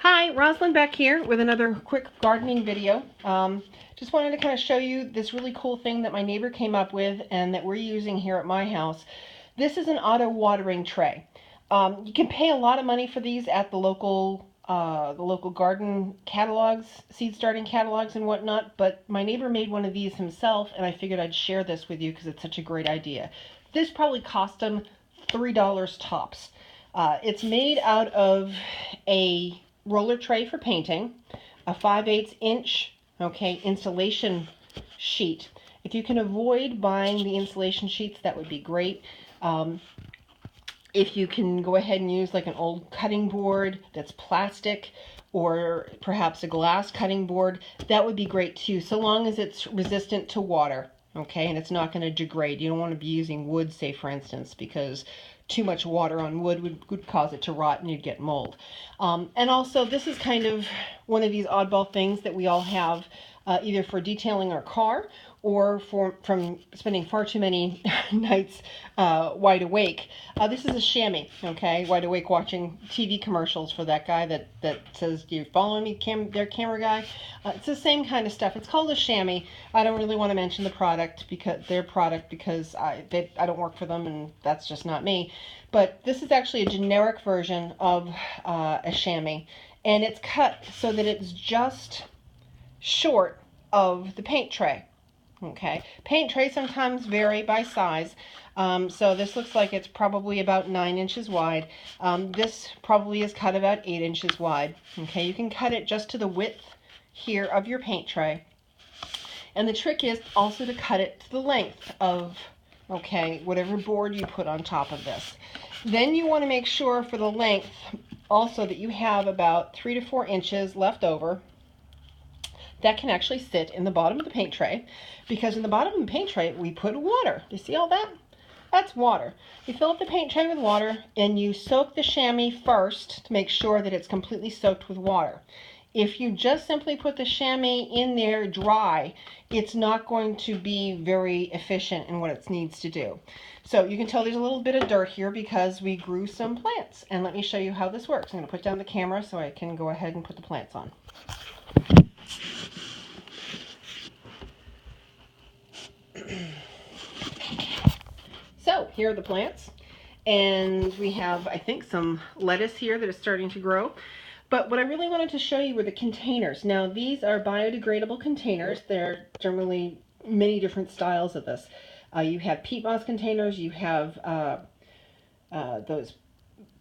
Hi, Rosalind back here with another quick gardening video. Just wanted to kind of show you this really cool thing that my neighbor came up with and that we're using here at my house. This is an auto watering tray. You can pay a lot of money for these at the local garden catalogs, seed starting catalogs and whatnot, but my neighbor made one of these himself and I figured I'd share this with you because it's such a great idea. This probably cost him $3 tops. It's made out of a roller tray for painting, a 5/8 inch insulation sheet. If you can avoid buying the insulation sheets, that would be great. If you can go ahead and use like an old cutting board that's plastic or perhaps a glass cutting board, that would be great too, so long as it's resistant to water, okay, and it's not going to degrade. You don't want to be using wood, say for instance, because too much water on wood would cause it to rot and you'd get mold. And also, this is kind of one of these oddball things that we all have, either for detailing our car or from spending far too many nights wide awake. This is a chamois, okay? Wide awake watching TV commercials for that guy that says, "Do you follow me, their camera guy?" It's the same kind of stuff. It's called a chamois. I don't really want to mention the product because I don't work for them and that's just not me. But this is actually a generic version of a chamois, and it's cut so that it's just short of the paint tray. Okay, paint trays sometimes vary by size. So this looks like it's probably about 9 inches wide. This probably is cut about 8 inches wide. Okay, you can cut it just to the width here of your paint tray. And the trick is also to cut it to the length of, whatever board you put on top of this. Then you want to make sure for the length also that you have about 3 to 4 inches left over that can actually sit in the bottom of the paint tray, because in the bottom of the paint tray we put water. Do you see all that? That's water. You fill up the paint tray with water and you soak the chamois first to make sure that it's completely soaked with water. If you just simply put the chamois in there dry, it's not going to be very efficient in what it needs to do. So you can tell there's a little bit of dirt here because we grew some plants. And let me show you how this works. I'm going to put down the camera so I can go ahead and put the plants on. So here are the plants, and we have, I think, some lettuce here that is starting to grow. But what I really wanted to show you were the containers. Now, these are biodegradable containers. There are generally many different styles of this. You have peat moss containers, you have those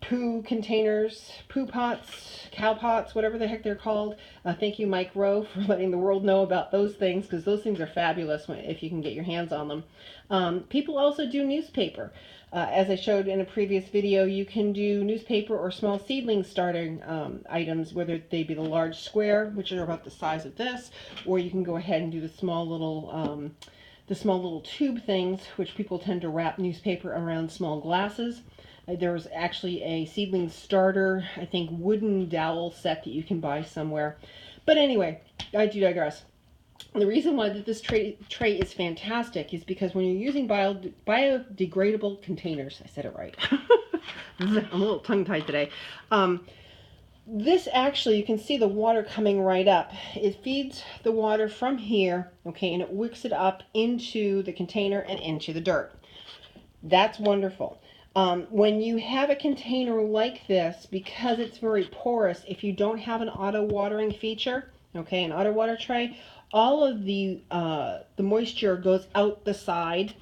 poo containers, poo pots, cow pots, whatever the heck they're called. Thank you, Mike Rowe, for letting the world know about those things, because those things are fabulous if you can get your hands on them. People also do newspaper. As I showed in a previous video, you can do newspaper or small seedling starting items, whether they be the large square, which are about the size of this, or you can go ahead and do the small little tube things, which people tend to wrap newspaper around small glasses. There's actually a seedling starter, I think, wooden dowel set that you can buy somewhere. But anyway, I do digress. The reason why this tray is fantastic is because when you're using biodegradable containers, I said it right. I'm a little tongue-tied today. This actually, you can see the water coming right up. It feeds the water from here, okay, and it wicks it up into the container and into the dirt. That's wonderful. When you have a container like this, because it's very porous, if you don't have an auto watering feature, okay, an auto water tray, all of the moisture goes out the side,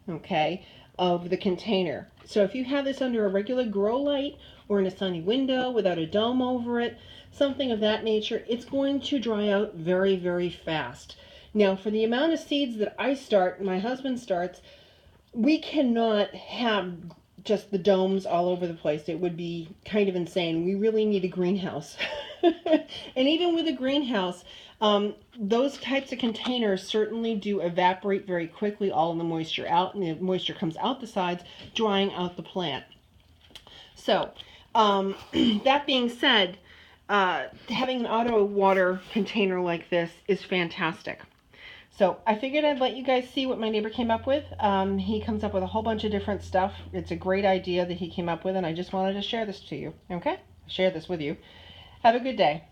okay, of the container. So if you have this under a regular grow light or in a sunny window without a dome over it, something of that nature, it's going to dry out very, very fast. Now, for the amount of seeds that I start, my husband starts, we cannot have just the domes all over the place. It would be kind of insane. We really need a greenhouse. And even with a greenhouse, those types of containers certainly do evaporate very quickly all of the moisture out, and the moisture comes out the sides, drying out the plant. So, that being said, having an auto water container like this is fantastic. So I figured I'd let you guys see what my neighbor came up with. He comes up with a whole bunch of different stuff. It's a great idea that he came up with, and I just wanted to share this to you. Okay? Share this with you. Have a good day.